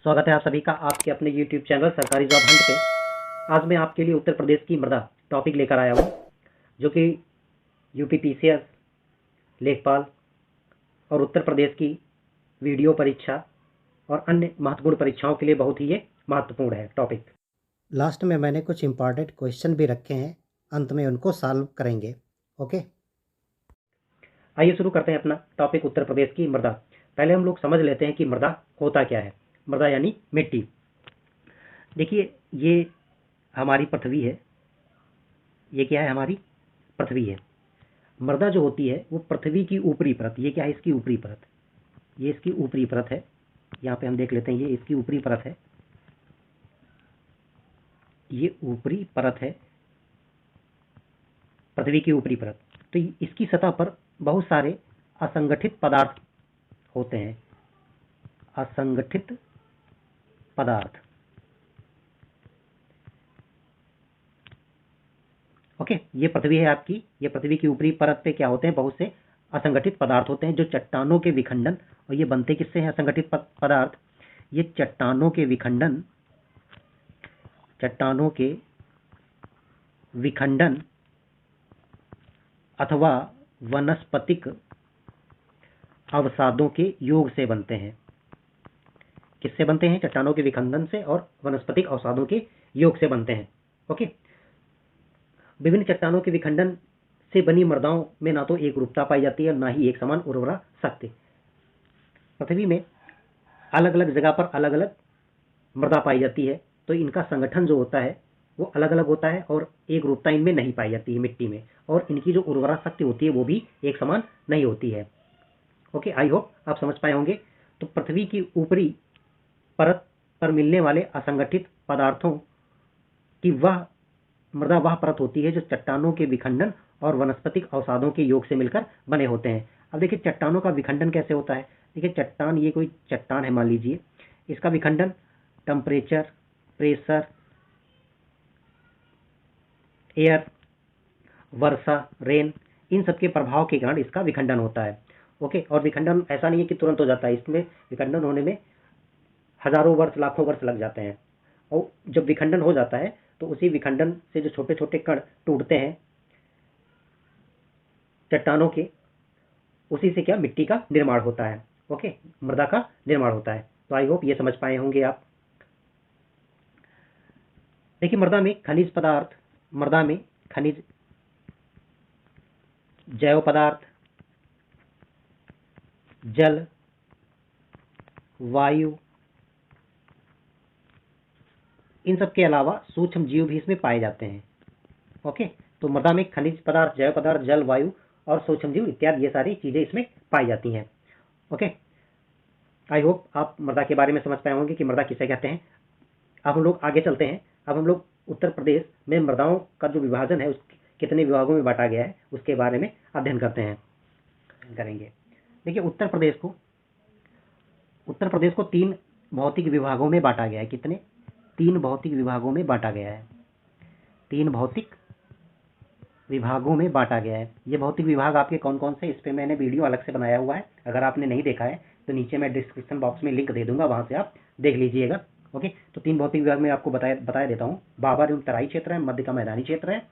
स्वागत है आप सभी का आपके अपने YouTube चैनल सरकारी जॉब हंट पे। आज मैं आपके लिए उत्तर प्रदेश की मृदा टॉपिक लेकर आया हूँ, जो कि यूपी पीसीएस, लेखपाल और उत्तर प्रदेश की वीडियो परीक्षा और अन्य महत्वपूर्ण परीक्षाओं के लिए बहुत ही ये महत्वपूर्ण है टॉपिक। लास्ट में मैंने कुछ इंपॉर्टेंट क्वेश्चन भी रखे हैं, अंत में उनको सॉल्व करेंगे। ओके, आइए शुरू करते हैं अपना टॉपिक उत्तर प्रदेश की मृदा। पहले हम लोग समझ लेते हैं कि मृदा होता क्या है। मृदा यानी मिट्टी। देखिए, ये हमारी पृथ्वी है। ये क्या है? हमारी पृथ्वी है। मृदा जो होती है वो पृथ्वी की ऊपरी परत। ये क्या है? इसकी ऊपरी परत। ये इसकी ऊपरी परत है। यहाँ पे हम देख लेते हैं, ये इसकी ऊपरी परत है। ये ऊपरी परत है, पृथ्वी की ऊपरी परत। तो इसकी सतह पर बहुत सारे असंगठित पदार्थ होते हैं। असंगठित पदार्थ। ओके, ये पृथ्वी है आपकी। ये पृथ्वी की ऊपरी परत पे क्या होते हैं? बहुत से असंगठित पदार्थ होते हैं, जो चट्टानों के विखंडन, और ये बनते किससे हैं असंगठित पदार्थ? ये चट्टानों के विखंडन, चट्टानों के विखंडन अथवा वनस्पतिक अवसादों के योग से बनते हैं। किससे बनते हैं? चट्टानों के विखंडन से और वनस्पतिक अवसादों के योग से बनते हैं। ओके, विभिन्न चट्टानों के विखंडन से बनी मृदाओं में ना तो एक रूपता पाई जाती है, ना ही एक समान उर्वरा शक्ति। पृथ्वी में अलग अलग जगह पर अलग अलग मृदा पाई जाती है, तो इनका संगठन जो होता है वो अलग अलग होता है और एक रूपता इनमें नहीं पाई जाती है मिट्टी में, और इनकी जो उर्वरा शक्ति होती है वो भी एक समान नहीं होती है। ओके, आई होप आप समझ पाए होंगे। तो पृथ्वी की ऊपरी परत पर मिलने वाले असंगठित पदार्थों की वह मृदा वह परत होती है जो चट्टानों के विखंडन और वनस्पतिक अवसादों के योग से मिलकर बने होते हैं। अब देखिए, चट्टानों का विखंडन कैसे होता है। देखिए, चट्टान, ये कोई चट्टान है मान लीजिए, इसका विखंडन टेम्परेचर, प्रेशर, एयर, वर्षा, रेन, इन सब के प्रभाव के कारण इसका विखंडन होता है। ओके, और विखंडन ऐसा नहीं है कि तुरंत हो जाता है, इसमें विखंडन होने में हजारों वर्ष, लाखों वर्ष लग जाते हैं। और जब विखंडन हो जाता है तो उसी विखंडन से जो छोटे छोटे कण टूटते हैं चट्टानों के, उसी से क्या मिट्टी का निर्माण होता है। ओके, मृदा का निर्माण होता है। तो आई होप ये समझ पाए होंगे आप। देखिए, मृदा में खनिज पदार्थ, मृदा में खनिज, जैव पदार्थ, जल, वायु, इन सब के अलावा सूक्ष्म जीव भी इसमें पाए जाते हैं। ओके, तो मृदा में खनिज पदार्थ, जैव पदार्थ, जल, वायु और सूक्ष्म जीव इत्यादि ये सारी चीजें इसमें पाई जाती हैं। ओके, आई होप आप मृदा के बारे में समझ पाए होंगे कि मृदा किसे कहते हैं। अब हम लोग आगे चलते हैं। अब हम लोग उत्तर प्रदेश में मृदाओं का जो विभाजन है, उस कितने विभागों में बांटा गया है उसके बारे में अध्ययन करते हैं, करेंगे। देखिए, उत्तर प्रदेश को 3 भौतिक विभागों में बांटा गया है। कितने? 3 भौतिक विभागों में बांटा गया है। 3 भौतिक विभागों में बांटा गया है। ये भौतिक विभाग आपके कौन कौन से, इस पे मैंने वीडियो अलग से बनाया हुआ है। अगर आपने नहीं देखा है तो नीचे मैं डिस्क्रिप्शन बॉक्स में लिंक दे दूंगा, वहां से आप देख लीजिएगा। ओके, तो 3 भौतिक विभाग में आपको बता देता हूँ। बाबर एवं तराई क्षेत्र है, मध्य का मैदानी क्षेत्र है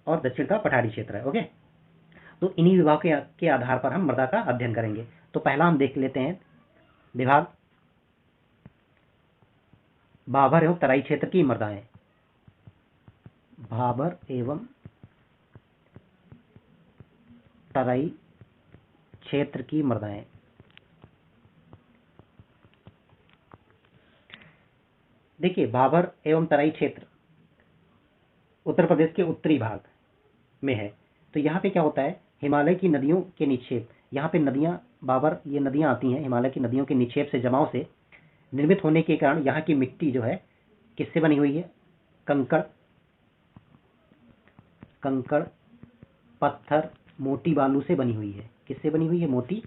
और दक्षिण का पठारी क्षेत्र है। ओके, तो इन्हीं विभाग के आधार पर हम मृदा का अध्ययन करेंगे। तो पहला हम देख लेते हैं विभाग भाबर एवं तराई क्षेत्र की मृदाएं। भाबर एवं तराई क्षेत्र की मृदाएं। देखिए, भाबर एवं तराई क्षेत्र उत्तर प्रदेश के उत्तरी भाग में है। तो यहाँ पे क्या होता है, हिमालय की नदियों के निक्षेप, यहाँ पे नदियाँ, बाबर, ये नदियाँ आती हैं हिमालय की नदियों के निक्षेप से, जमाव से निर्मित होने के कारण यहाँ की मिट्टी जो है किससे बनी हुई है? कंकड़, पत्थर, मोटी बालू से बनी हुई है। किससे बनी हुई है? मोटी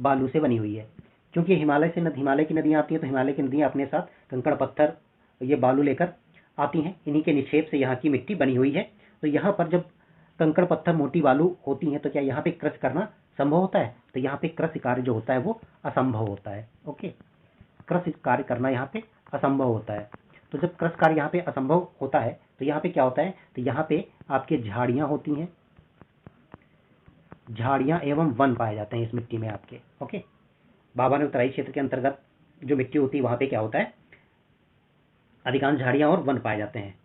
बालू से बनी हुई है। क्योंकि हिमालय की नदियाँ आती हैं, तो हिमालय की नदियाँ अपने साथ कंकड़, पत्थर, ये बालू लेकर आती हैं। इन्हीं के निक्षेप से यहाँ की मिट्टी बनी हुई है। तो यहाँ पर जब कंकड़, पत्थर, मोटी बालू होती हैं तो क्या यहाँ पे कृषि करना संभव होता है? तो यहाँ पे कृषि कार्य जो होता है वो असंभव होता है। ओके, कृषि कार्य करना यहाँ पे असंभव होता है। तो जब कृषि कार्य यहाँ पे असंभव होता है तो यहाँ पे क्या होता है, तो यहाँ पे आपके झाड़ियाँ होती हैं, झाड़ियाँ एवं वन पाए जाते हैं इस मिट्टी में आपके। ओके, भाभा और तराई क्षेत्र के अंतर्गत जो मिट्टी होती है वहाँ पे क्या होता है, अधिकांश झाड़ियाँ और वन पाए जाते हैं।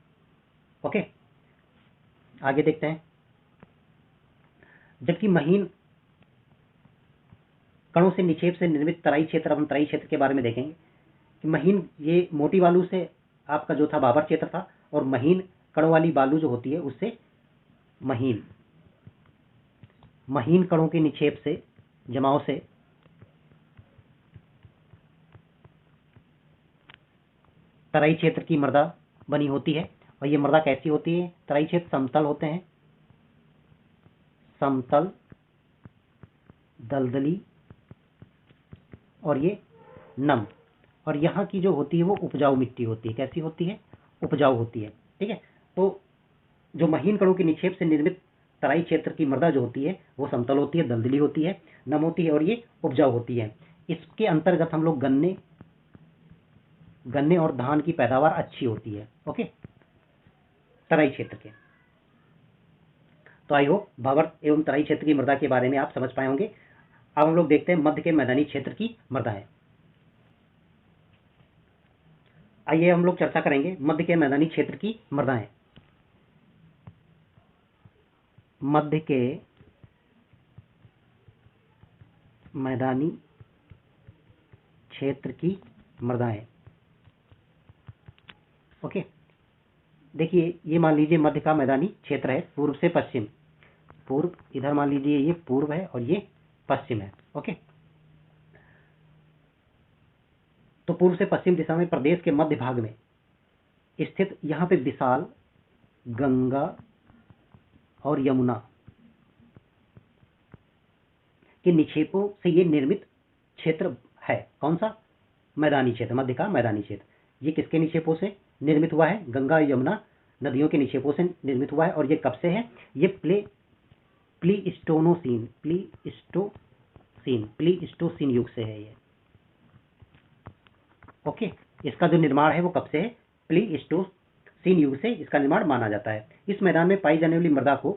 ओके, आगे देखते हैं। जबकि महीन कणों से निक्षेप से निर्मित तराई क्षेत्र, अब हम तराई क्षेत्र के बारे में देखेंगे कि महीन, ये मोटी बालू से आपका जो था भाबर क्षेत्र था, और महीन कणों वाली बालू जो होती है उससे महीन कणों के निक्षेप से, जमाव से तराई क्षेत्र की मृदा बनी होती है। और ये मृदा कैसी होती है, तराई क्षेत्र समतल होते हैं, समतल, दलदली और ये नम। और यहाँ की जो होती है वो उपजाऊ मिट्टी होती है। कैसी होती है, उपजाऊ होती है। ठीक है, तो जो महीन कणों के निक्षेप से निर्मित तराई क्षेत्र की मृदा जो होती है वो समतल होती है, दलदली होती है, नम होती है और ये उपजाऊ होती है। इसके अंतर्गत हम लोग गन्ने और धान की पैदावार अच्छी होती है। ओके, तराई क्षेत्र के। तो आई होप भाबर एवं तराई क्षेत्र की मृदा के बारे में आप समझ पाए होंगे। अब हम लोग देखते हैं मध्य के मैदानी क्षेत्र की मृदाएं। आइए हम लोग चर्चा करेंगे मध्य के मैदानी क्षेत्र की मृदाएं। मध्य के मैदानी क्षेत्र की मृदाएं। ओके, देखिए ये मान लीजिए मध्य का मैदानी क्षेत्र है, पूर्व से पश्चिम, पूर्व, इधर मान लीजिए ये पूर्व है और ये पश्चिम है। ओके, तो पूर्व से पश्चिम दिशा में प्रदेश के मध्य भाग में स्थित यहाँ पे विशाल गंगा और यमुना के निक्षेपों से ये निर्मित क्षेत्र है। कौन सा, मैदानी क्षेत्र, मध्य का मैदानी क्षेत्र। ये किसके निक्षेपों से निर्मित हुआ है, गंगा यमुना नदियों के निक्षेपों से निर्मित हुआ है। और ये कब से है, ये प्लीस्टोसीन युग से है ये। ओके, इसका जो निर्माण है वो कब से है, प्लीस्टोसीन युग से इसका निर्माण माना जाता है। इस मैदान में पाई जाने वाली मृदा को,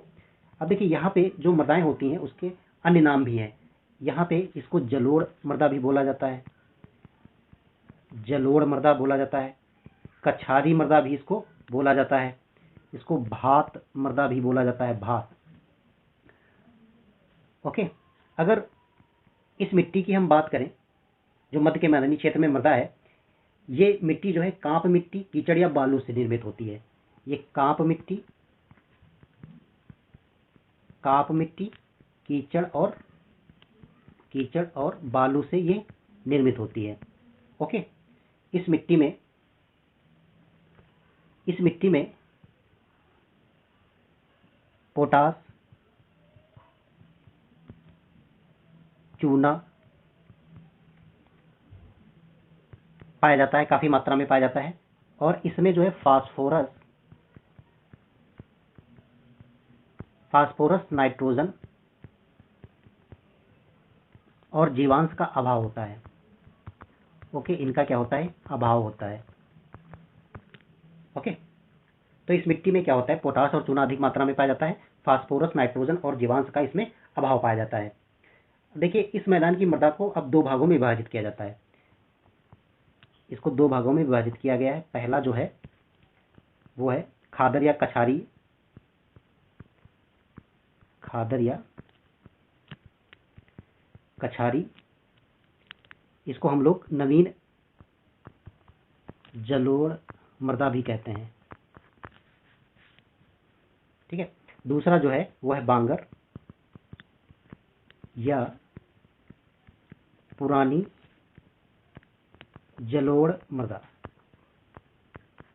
अब देखिए यहाँ पे जो मृदाएं होती हैं उसके अन्य नाम भी हैं। यहाँ पे इसको जलोढ़ मृदा भी बोला जाता है, जलोढ़ मृदा बोला जाता है, कछारी मृदा भी इसको बोला जाता है, इसको भात मृदा भी बोला जाता है, भात। ओके, अगर इस मिट्टी की हम बात करें जो मध्य के मैदानी क्षेत्र में मृदा है, ये मिट्टी जो है कांप मिट्टी, कीचड़ या बालू से निर्मित होती है। ये कांप मिट्टी, कीचड़ और बालू से ये निर्मित होती है। ओके, इस मिट्टी में पोटास, चूना पाया जाता है, काफी मात्रा में पाया जाता है। और इसमें जो है फास्फोरस, नाइट्रोजन और जीवांश का अभाव होता है। ओके, इनका क्या होता है, अभाव होता है। ओके, तो इस मिट्टी में क्या होता है, पोटास और चूना अधिक मात्रा में पाया जाता है, फास्फोरस, नाइट्रोजन और जीवांश का इसमें अभाव पाया जाता है। देखिए इस मैदान की मृदा को अब दो भागों में विभाजित किया जाता है। इसको दो भागों में विभाजित किया गया है। पहला जो है वो है खादर या कछारी। इसको हम लोग नवीन जलोढ़ मृदा भी कहते हैं। ठीक है, दूसरा जो है वो है बांगर या पुरानी जलोढ़ मृदा।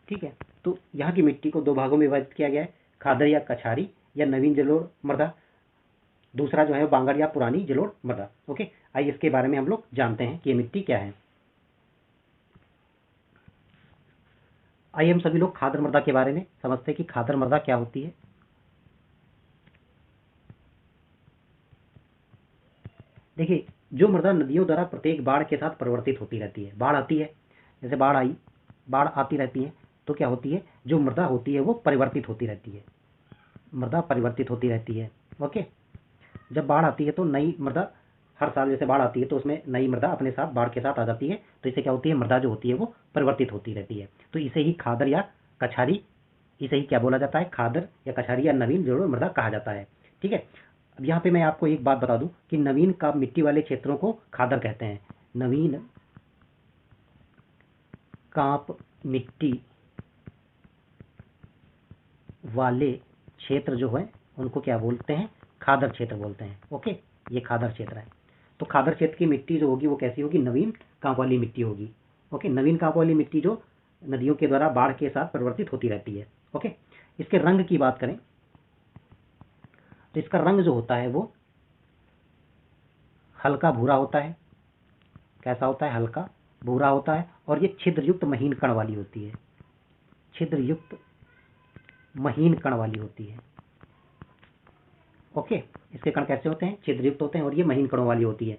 ठीक है, तो यहाँ की मिट्टी को दो भागों में विभाजित किया गया है, खादर या कछारी या नवीन जलोढ़ मृदा, दूसरा जो है बांगर या पुरानी जलोढ़ मृदा। ओके, आइए इसके बारे में हम लोग जानते हैं कि ये मिट्टी क्या है। आइए हम सभी लोग खादर मृदा के बारे में समझते हैं कि खादर मृदा क्या होती है। देखिए जो मृदा नदियों द्वारा प्रत्येक बाढ़ के साथ परिवर्तित होती रहती है। बाढ़ आती है, जैसे बाढ़ आई, बाढ़ आती रहती है, तो क्या होती है, जो मृदा होती है वो परिवर्तित होती रहती है, मृदा परिवर्तित होती रहती है। ओके, जब बाढ़ आती है तो नई मृदा, हर साल जैसे बाढ़ आती है तो उसमें नई मृदा अपने साथ बाढ़ के साथ आ जाती है, तो इससे क्या होती है, मृदा जो होती है वो परिवर्तित होती रहती है। तो इसे ही खादर या कछारी, इसे ही क्या बोला जाता है, खादर या कछारी या नवीन जलोढ़ मृदा कहा जाता है। ठीक है, अब यहाँ पे मैं आपको एक बात बता दूं कि नवीन काप मिट्टी वाले क्षेत्रों को खादर कहते हैं। नवीन काप मिट्टी वाले क्षेत्र जो है उनको क्या बोलते हैं, खादर क्षेत्र बोलते हैं। ओके, ये खादर क्षेत्र है। तो खादर क्षेत्र की मिट्टी जो होगी वो कैसी होगी, नवीन कांप वाली मिट्टी होगी। ओके, नवीन कांप वाली मिट्टी जो नदियों के द्वारा बाढ़ के साथ परिवर्तित होती रहती है। ओके, इसके रंग की बात करें तो इसका रंग जो होता है वो हल्का भूरा होता है। कैसा होता है, हल्का भूरा होता है, और ये छिद्रयुक्त महीन कण वाली होती है, छिद्रयुक्त महीन कण वाली होती है। ओके, इसके कण कैसे होते हैं, छिद्रयुक्त होते हैं, और ये महीन कणों वाली होती है।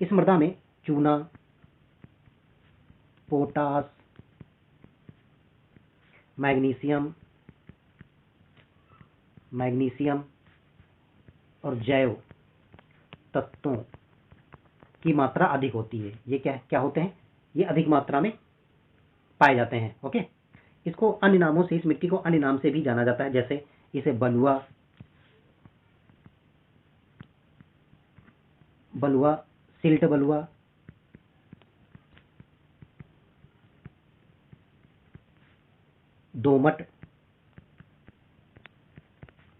इस मृदा में चूना, पोटास, मैग्नीशियम और जैव तत्वों की मात्रा अधिक होती है। ये क्या क्या होते हैं, ये अधिक मात्रा में पाए जाते हैं। ओके, इसको अन्य नामों से, इस मिट्टी को अन्य नाम से भी जाना जाता है, जैसे इसे बलुआ, सिल्ट बलुआ, दोमट,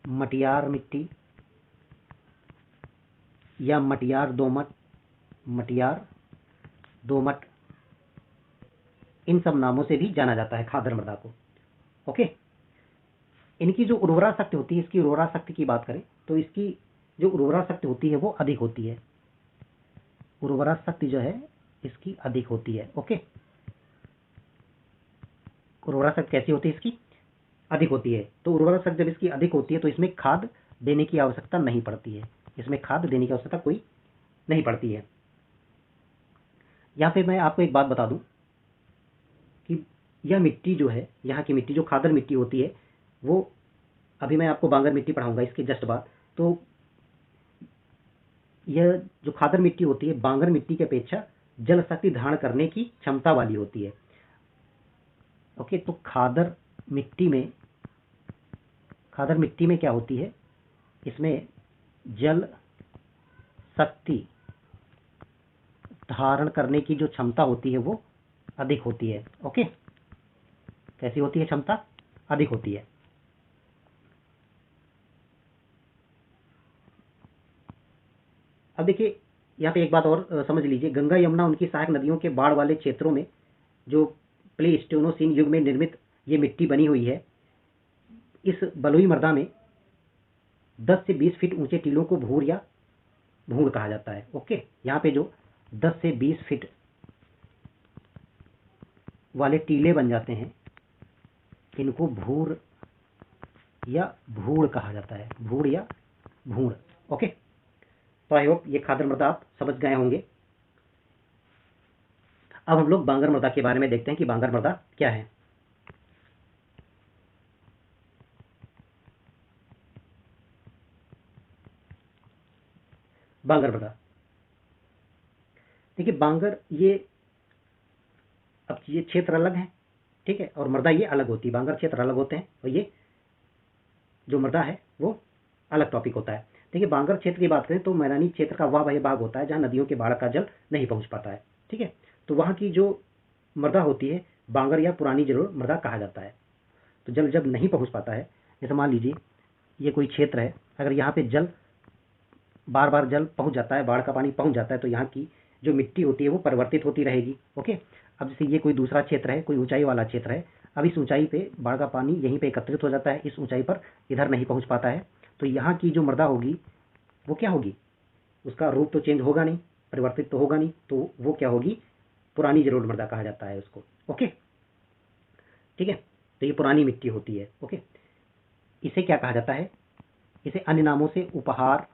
मटियार मिट्टी या मटियार दोमट, इन सब नामों से भी जाना जाता है खादर मृदा को। ओके, इनकी जो उर्वरा शक्ति होती है, इसकी उर्वरा शक्ति की बात करें तो इसकी जो उर्वरा शक्ति होती है वो अधिक होती है, उर्वरा शक्ति जो है इसकी अधिक होती है। ओके, उर्वरा शक्ति कैसी होती है, इसकी अधिक होती है। तो उर्वरा शक्ति जब इसकी अधिक होती है तो इसमें खाद देने की आवश्यकता नहीं पड़ती है, इसमें खाद देने की आवश्यकता कोई नहीं पड़ती है। यहाँ पे मैं आपको एक बात बता दूं कि यह मिट्टी जो है, यहाँ की मिट्टी जो खादर मिट्टी होती है वो, अभी मैं आपको बांगर मिट्टी पढ़ाऊंगा इसके जस्ट बाद। तो यह जो खादर मिट्टी होती है बांगर मिट्टी की अपेक्षा जल शक्ति धारण करने की क्षमता वाली होती है। ओके, तो खादर मिट्टी में क्या होती है, इसमें जल शक्ति धारण करने की जो क्षमता होती है वो अधिक होती है। ओके, कैसी होती है, क्षमता अधिक होती है। अब देखिए यहाँ पे एक बात और समझ लीजिए, गंगा यमुना उनकी सहायक नदियों के बाढ़ वाले क्षेत्रों में जो प्लेस्टोनोसीन युग में निर्मित ये मिट्टी बनी हुई है, इस बलुई मृदा में 10 से 20 फीट ऊंचे टीलों को भूर या भूण कहा जाता है। ओके, यहाँ पे जो 10 से 20 फीट वाले टीले बन जाते हैं इनको भूर या भूण कहा जाता है, भूड़ या भूण। ओके, तो आई होप ये खादर मृदा आप समझ गए होंगे। अब हम लोग बांगर मृदा के बारे में देखते हैं कि बांगर मृदा क्या है। बांगर मृदा, देखिए बांगर ये, अब ये क्षेत्र अलग है, ठीक है, और मृदा ये अलग होती है, बांगर क्षेत्र अलग होते हैं और ये जो मृदा है वो अलग टॉपिक होता है। देखिए बांगर क्षेत्र की बात करें तो मैदानी क्षेत्र का वह भाग होता है जहाँ नदियों के बाढ़ का जल नहीं पहुंच पाता है। ठीक है, तो वहाँ की जो मृदा होती है बांगर या पुरानी जलोढ़ मृदा कहा जाता है। तो जल जब नहीं पहुंच पाता है, जैसे मान लीजिए ये कोई क्षेत्र है, अगर यहाँ पे जल बार बार जल पहुंच जाता है, बाढ़ का पानी पहुंच जाता है, तो यहाँ की जो मिट्टी होती है वो परिवर्तित होती रहेगी। ओके, अब जैसे ये कोई दूसरा क्षेत्र है, कोई ऊंचाई वाला क्षेत्र है, अब इस ऊंचाई पे बाढ़ का पानी यहीं पे एकत्रित हो जाता है, इस ऊंचाई पर इधर नहीं पहुंच पाता है, तो यहाँ की जो मृदा होगी वो क्या होगी, उसका रूप तो चेंज होगा नहीं, परिवर्तित तो होगा नहीं, तो वो क्या होगी, पुरानी जलोढ़ मृदा कहा जाता है उसको। ओके, ठीक है, तो ये पुरानी मिट्टी होती है। ओके, इसे क्या कहा जाता है, इसे अन्य नामों से उपहार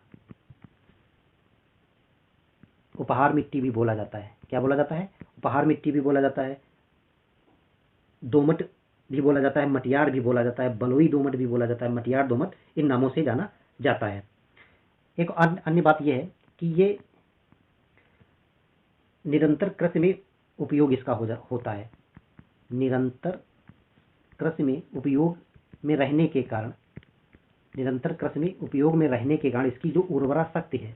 उपहार मिट्टी भी बोला जाता है। क्या बोला जाता है? उपहार मिट्टी भी बोला जाता है, दोमट भी बोला जाता है, मटियार भी बोला जाता है, बलुई दोमट भी बोला जाता है, मटियार दोमट, इन नामों से जाना जाता है। एक अन्य बात यह है कि ये निरंतर कृषि में उपयोग इसका होता है। निरंतर कृषि में उपयोग में रहने के कारण, निरंतर कृषि में उपयोग में रहने के कारण इसकी जो उर्वरा शक्ति है,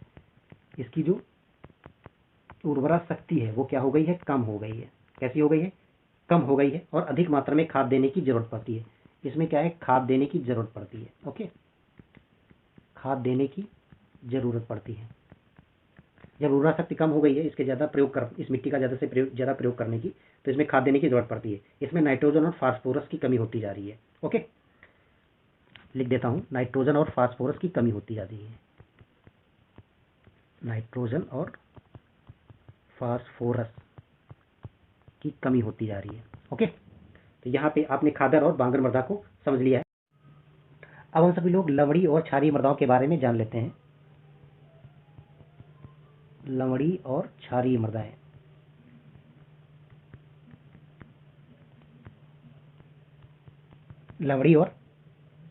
इसकी जो उर्वरा शक्ति है वो क्या हो गई है? कम हो गई है। कैसी हो गई है? कम हो गई है, और अधिक मात्रा में खाद देने की जरूरत पड़ती है। इसमें क्या है? खाद देने की जरूरत पड़ती है। ओके, खाद देने की जरूरत पड़ती है। जब उर्वरा शक्ति कम हो गई है, इसके ज़्यादा प्रयोग कर, इस मिट्टी का ज़्यादा प्रयोग करने की, तो इसमें खाद देने की जरूरत पड़ती है। इसमें नाइट्रोजन और फास्फोरस की कमी होती जा रही है। ओके, लिख देता हूं, नाइट्रोजन और फास्फोरस की कमी होती जा रही है। नाइट्रोजन और फास्फोरस की कमी होती जा रही है। ओके, तो यहाँ पे आपने खादर और बांगर मृदा को समझ लिया है। अब हम सभी लोग लवड़ी और क्षारीय मृदाओं के बारे में जान लेते हैं। लवड़ी और क्षारीय मृदाएं। लवड़ी और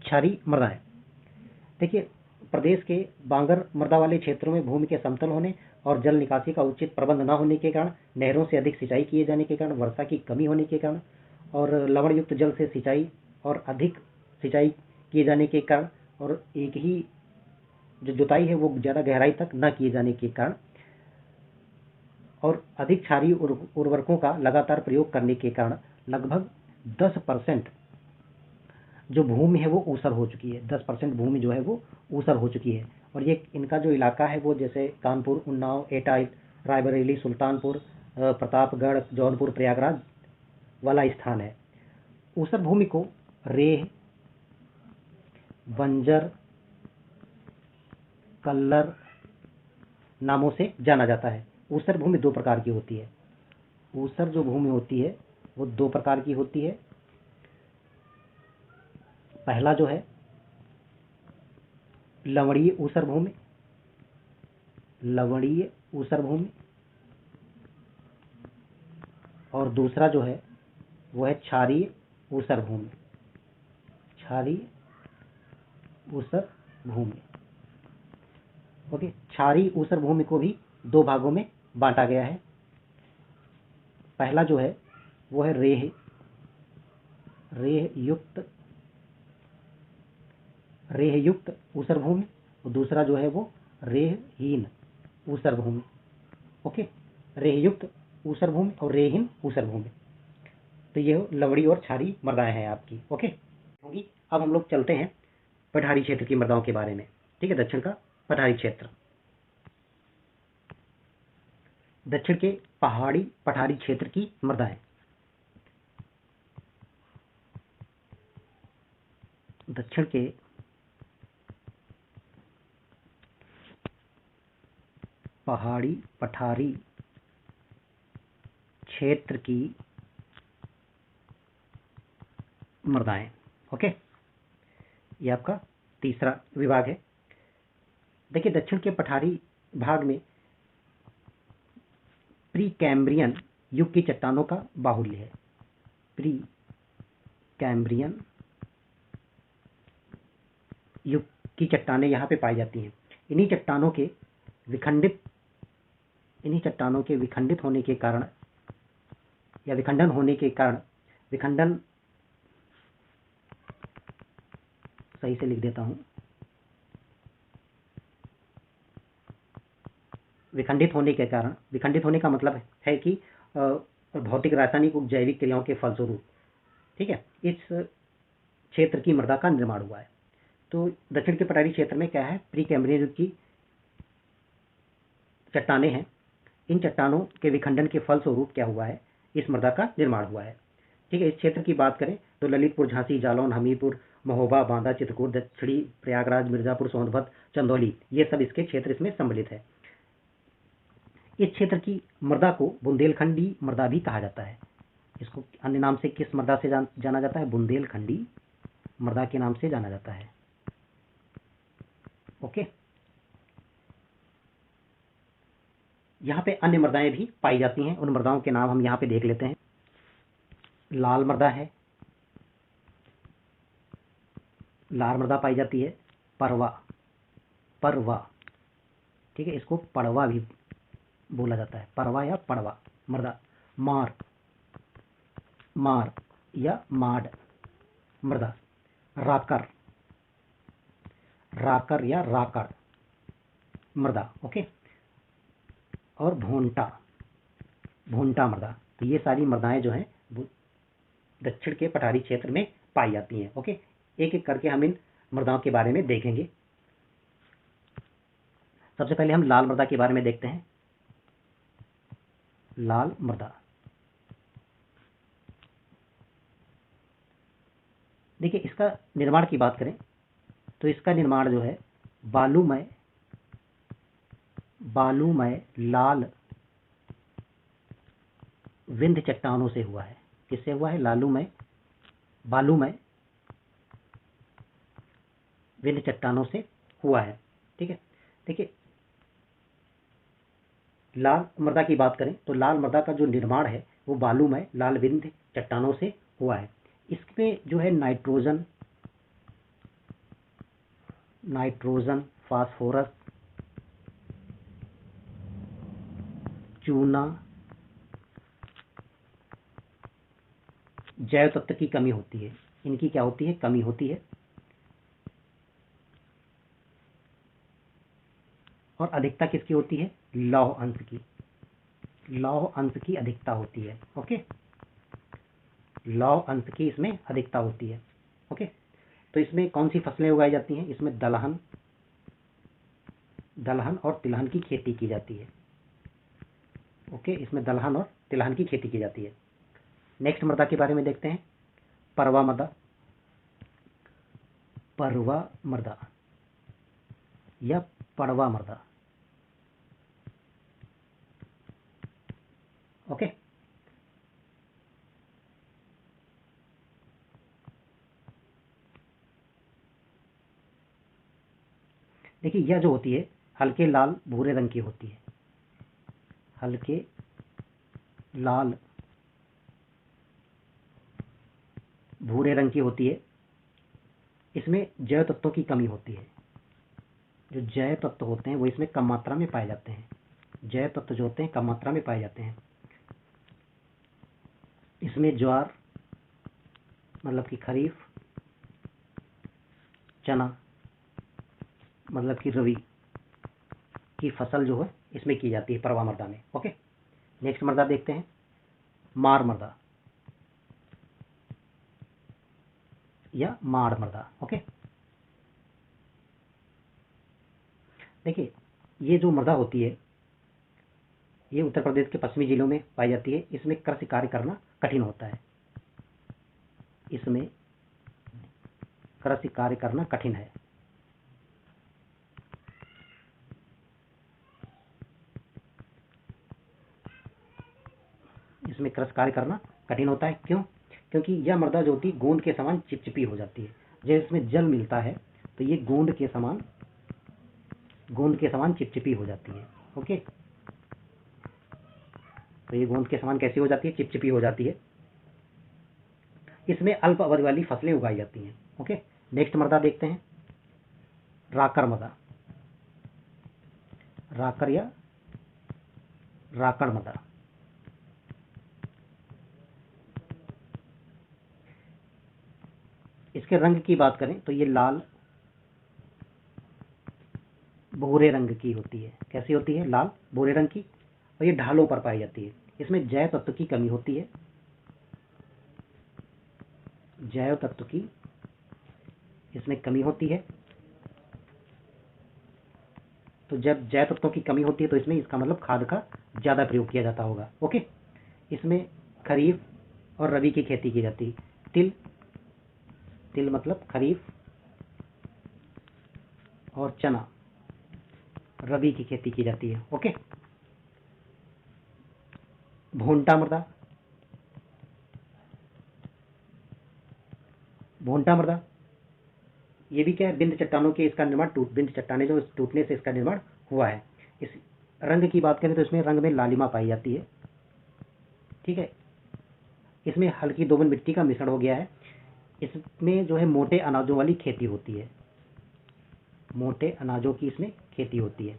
क्षारीय मृदाएं, देखिए, प्रदेश के बांगर मृदा वाले क्षेत्रों में भूमि के समतल होने और जल निकासी का उचित प्रबंध न होने के कारण, नहरों से अधिक सिंचाई किए जाने के कारण, वर्षा की कमी होने के कारण, और लवण युक्त जल से सिंचाई और अधिक सिंचाई किए जाने के कारण, और एक ही जो जुताई है वो ज़्यादा गहराई तक न किए जाने के कारण, और अधिक क्षारीय उर्वरकों का लगातार प्रयोग करने के कारण लगभग 10% जो भूमि है वो ऊसर हो चुकी है। 10% भूमि जो है वो ऊसर हो चुकी है। और ये इनका जो इलाका है वो जैसे कानपुर, उन्नाव, एटा, रायबरेली, सुल्तानपुर, प्रतापगढ़, जौनपुर, प्रयागराज वाला स्थान है। ऊसर भूमि को रेह, बंजर, कल्लर नामों से जाना जाता है। ऊसर भूमि दो प्रकार की होती है। ऊसर जो भूमि होती है वो दो प्रकार की होती है। पहला जो है लवणीय ऊसर भूमि, लवणीय ऊसर भूमि, और दूसरा जो है वो है क्षारीय ऊसर भूमि। क्षारीय ऊसर भूमि। ओके, क्षारीय ऊसर भूमि को भी दो भागों में बांटा गया है। पहला जो है वो है रेह युक्त ऊसर भूमि, और दूसरा जो है वो रेहहीन ऊसर भूमि। ओके, रेहयुक्त ऊसर भूमि और रेहहीन ऊसर भूमि। तो ये लवड़ी और क्षारीय मृदाएं हैं आपकी। ओके होगी। अब हम लोग चलते हैं पठारी क्षेत्र की मृदाओं के बारे में। ठीक है, दक्षिण का पठारी क्षेत्र, दक्षिण के पहाड़ी पठारी क्षेत्र की मृदाएं। दक्षिण के पहाड़ी पठारी क्षेत्र की मृदाएं। ओके, ये आपका तीसरा विभाग है। देखिए, दक्षिण के पठारी भाग में प्री कैम्ब्रियन युग की चट्टानों का बाहुल्य है। प्री कैम्ब्रियन युग की चट्टानें यहाँ पे पाई जाती हैं। इन्हीं चट्टानों के विखंडित होने के कारण, या विखंडन होने के कारण, विखंडन सही से लिख देता हूं, विखंडित होने के कारण, विखंडित होने का मतलब है कि भौतिक, रासायनिक और जैविक क्रियाओं के फलस्वरूप, ठीक है, इस क्षेत्र की मृदा का निर्माण हुआ है। तो दक्षिण के पठारी क्षेत्र में क्या है? प्री कैम्ब्रियन युग की चट्टानें हैं। इन चट्टानों के विखंडन के फलस्वरूप क्या हुआ है? इस मृदा का निर्माण हुआ है। ठीक है, इस क्षेत्र की बात करें तो ललितपुर, झांसी, जालौन, हमीरपुर, महोबा, बांदा, चित्रकूट, दक्षिणी प्रयागराज, मिर्जापुर, सोनभद्र, चंदौली, ये सब इसके क्षेत्र इसमें सम्मिलित है। इस क्षेत्र की मृदा को बुंदेलखंडी मृदा भी कहा जाता है। इसको अन्य नाम से किस मृदा से जाना जाता है? बुंदेलखंडी मृदा के नाम से जाना जाता है। ओके, यहाँ पे अन्य मृदाएं भी पाई जाती हैं, उन मृदाओं के नाम हम यहाँ पे देख लेते हैं। लाल मृदा है, लाल मृदा पाई जाती है। परवा, परवा, ठीक है, इसको पड़वा भी बोला जाता है, परवा या पड़वा मृदा। मार, मार या माड मृदा। राकर, राकर या राकड़ मृदा। ओके, और भोंटा, भोंटा मृदा। तो ये सारी मृदाएं जो हैं दक्षिण के पठारी क्षेत्र में पाई जाती हैं। ओके, एक एक करके हम इन मृदाओं के बारे में देखेंगे। सबसे पहले हम लाल मृदा के बारे में देखते हैं। लाल मृदा, देखिए इसका निर्माण की बात करें तो इसका निर्माण जो है बालूमय, बालूमय लाल विंध्य चट्टानों से हुआ है। किससे हुआ है? लालूमय, बालूमय विंध्य चट्टानों से हुआ है। ठीक है, देखिए लाल मृदा की बात करें तो लाल मृदा का जो निर्माण है वो बालूमय लाल विंध्य चट्टानों से हुआ है। इसमें जो है नाइट्रोजन, नाइट्रोजन, फास्फोरस, चूना, जैव तत्व की कमी होती है। इनकी क्या होती है? कमी होती है। और अधिकता किसकी होती है? लौह अंश की, लौह अंश की अधिकता होती है। ओके, लौह अंश की इसमें अधिकता होती है। ओके, तो इसमें कौन सी फसलें उगाई जाती हैं? इसमें दलहन, दलहन और तिलहन की खेती की जाती है। ओके, इसमें दलहन और तिलहन की खेती की जाती है। नेक्स्ट मृदा के बारे में देखते हैं, परवा मृदा, परवा मृदा या पड़वा मृदा। ओके, देखिए यह जो होती है हल्के लाल भूरे रंग की होती है, हल्के लाल भूरे रंग की होती है। इसमें जैव तत्वों की कमी होती है। जो जैव तत्व होते हैं वो इसमें कम मात्रा में पाए जाते हैं। जैव तत्व जो होते हैं कम मात्रा में पाए जाते हैं। इसमें ज्वार मतलब कि खरीफ, चना मतलब कि रबी की फसल जो है इसमें की जाती है परवा मृदा में। ओके, नेक्स्ट मृदा देखते हैं, मार मृदा या माड़ मृदा। ओके, देखिए ये जो मृदा होती है ये उत्तर प्रदेश के पश्चिमी जिलों में पाई जाती है। इसमें कृषि कार्य करना कठिन होता है, इसमें कृषि कार्य करना कठिन है। इसमें कृषि कार्य करना कठिन होता है। क्यों? क्योंकि यह मृदा जो होती है गोंद के समान चिपचिपी हो जाती है। जब इसमें जल मिलता है तो ये गोंद के समान, गोंद के समान चिपचिपी हो जाती है। ओके, तो ये गोंद के समान कैसी हो जाती है? चिपचिपी हो जाती है। इसमें अल्प अवधि वाली फसलें उगाई जाती हैं। ओके, नेक्स्ट मृदा देखते हैं, राकर मृदा, राकर या राकड़ मृदा। इसके रंग की बात करें तो ये लाल भूरे रंग की होती है। कैसी होती है? लाल भूरे रंग की। और ये ढालों पर पाई जाती है। इसमें जैव तत्व की कमी होती है, जैव तत्व की इसमें कमी होती है। तो जब जैव तत्वों की कमी होती है तो इसमें इसका मतलब खाद का ज्यादा प्रयोग किया जाता होगा। ओके, इसमें खरीफ और रबी की खेती की जाती है। तिल, तिल मतलब खरीफ और चना रबी की खेती की जाती है। ओके, भोंटा मृदा, भोंटा मृदा ये भी क्या है? बिंद चट्टानों के इसका निर्माण बिंद चट्टाने जो टूटने से इसका निर्माण हुआ है। इस रंग की बात करें तो इसमें रंग में लालिमा पाई जाती है। ठीक है, इसमें हल्की दोमट मिट्टी का मिश्रण हो गया है। इसमें जो है मोटे अनाजों वाली खेती होती है, मोटे अनाजों की इसमें खेती होती है।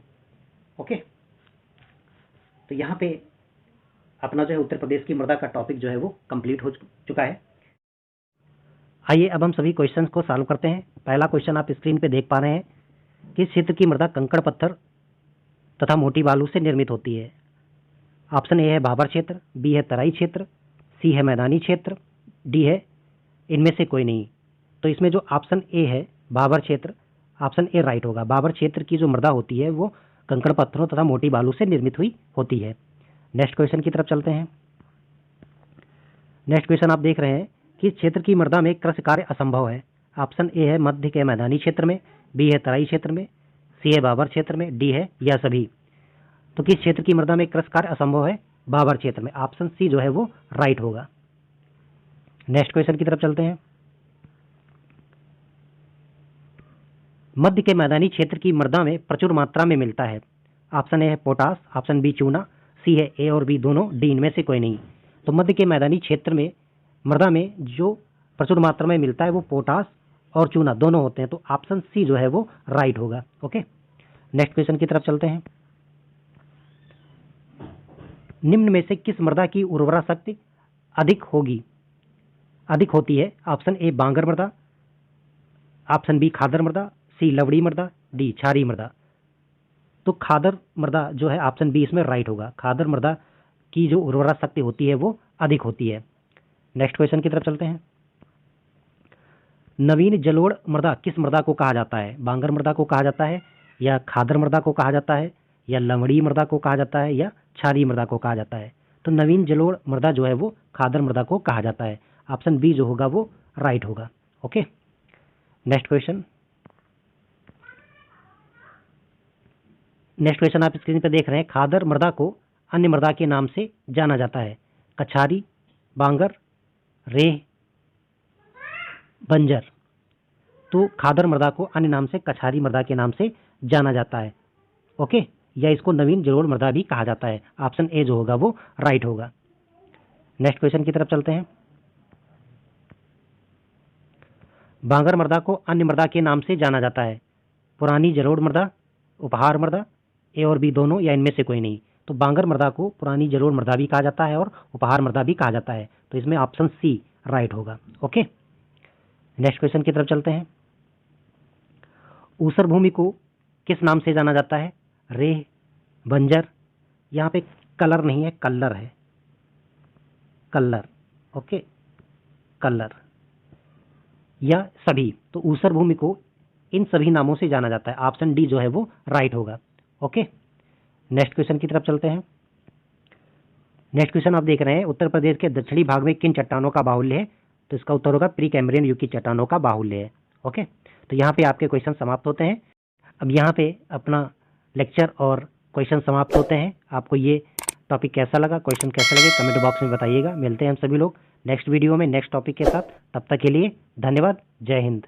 ओके, तो यहाँ पे अपना जो है उत्तर प्रदेश की मृदा का टॉपिक जो है वो कंप्लीट हो चुका है। आइए अब हम सभी क्वेश्चंस को सॉल्व करते हैं। पहला क्वेश्चन आप स्क्रीन पे देख पा रहे हैं, किस क्षेत्र की मृदा कंकड़ पत्थर तथा मोटी बालू से निर्मित होती है। ऑप्शन ए है भाबर क्षेत्र, बी है तराई क्षेत्र, सी है मैदानी क्षेत्र, डी है इनमें से कोई नहीं। तो इसमें जो ऑप्शन ए है भाबर क्षेत्र, ऑप्शन ए राइट होगा। भाबर क्षेत्र की जो मृदा होती है वो कंकड़ पत्थरों तथा मोटी बालू से निर्मित हुई होती है। नेक्स्ट क्वेश्चन की तरफ चलते हैं। नेक्स्ट क्वेश्चन आप देख रहे हैं कि क्षेत्र की मृदा में कृषि कार्य असंभव है। ऑप्शन ए है मध्य के मैदानी क्षेत्र में, बी है तराई क्षेत्र में, सी है भाबर क्षेत्र में, डी है या सभी। तो किस क्षेत्र की मृदा में कृषि कार्य असंभव है? भाबर क्षेत्र में। ऑप्शन सी जो है वो राइट होगा। नेक्स्ट क्वेश्चन की तरफ चलते हैं। मध्य के मैदानी क्षेत्र की मृदा में प्रचुर मात्रा में मिलता है। ऑप्शन ए है पोटास, ऑप्शन बी चूना, सी है ए और बी दोनों, डी इनमें से कोई नहीं। तो मध्य के मैदानी क्षेत्र में मृदा में जो प्रचुर मात्रा में मिलता है वो पोटास और चूना दोनों होते हैं। तो ऑप्शन सी जो है वो राइट होगा। ओके, नेक्स्ट क्वेश्चन की तरफ चलते हैं। निम्न में से किस मृदा की उर्वरा शक्ति अधिक होती है? ऑप्शन ए बांगर मृदा, ऑप्शन बी खादर मृदा, सी लवड़ी मृदा, डी क्षारीय मृदा। तो खादर मृदा जो है ऑप्शन बी इसमें राइट होगा। खादर मृदा की जो उर्वरा शक्ति होती है वो अधिक होती है। नेक्स्ट क्वेश्चन की तरफ चलते हैं। नवीन जलोढ़ मृदा किस मृदा को कहा जाता है? बांगर मृदा को कहा जाता है, या खादर मृदा को कहा जाता है, या लवड़ी मृदा को कहा जाता है, या क्षारीय मृदा को कहा जाता है? तो नवीन जलोढ़ मृदा जो है वो खादर मृदा को कहा जाता है। ऑप्शन बी जो होगा वो राइट होगा। Okay, next question. Next question आप स्क्रीन पर देख रहे हैं। खादर मृदा को अन्य मृदा के नाम से जाना जाता है। कछारी, बांगर, रेह, बंजर। तो खादर मृदा को अन्य नाम से कछारी मृदा के नाम से जाना जाता है। ओके, या इसको नवीन जलोढ़ मृदा भी कहा जाता है। ऑप्शन ए जो होगा वो राइट होगा। नेक्स्ट क्वेश्चन की तरफ चलते हैं। बांगर मृदा को अन्य मृदा के नाम से जाना जाता है। पुरानी जलोढ़ मृदा, उपहार मृदा, ए और बी दोनों, या इनमें से कोई नहीं। तो बांगर मृदा को पुरानी जलोढ़ मृदा भी कहा जाता है और उपहार मृदा भी कहा जाता है। तो इसमें ऑप्शन सी राइट होगा। ओके, नेक्स्ट क्वेश्चन की तरफ चलते हैं। ऊसर भूमि को किस नाम से जाना जाता है? रेह, बंजर, यहाँ पे कलर नहीं है, कल्लर है, कल्लर। ओके, कल्लर, या सभी। तो ऊसर भूमि को इन सभी नामों से जाना जाता है। ऑप्शन डी जो है वो राइट होगा। ओके, नेक्स्ट क्वेश्चन की तरफ चलते हैं। नेक्स्ट क्वेश्चन आप देख रहे हैं, उत्तर प्रदेश के दक्षिणी भाग में किन चट्टानों का बाहुल्य है? तो इसका उत्तर होगा प्री कैम्ब्रियन युग की चट्टानों का बाहुल्य है। ओके, तो यहाँ पे आपके क्वेश्चन समाप्त होते हैं। अब यहाँ पे अपना लेक्चर और क्वेश्चन समाप्त होते हैं। आपको ये टॉपिक कैसा लगा, क्वेश्चन कैसा लगे, कमेंट बॉक्स में बताइएगा। मिलते हैं हम सभी लोग नेक्स्ट वीडियो में नेक्स्ट टॉपिक के साथ। तब तक के लिए धन्यवाद। जय हिंद।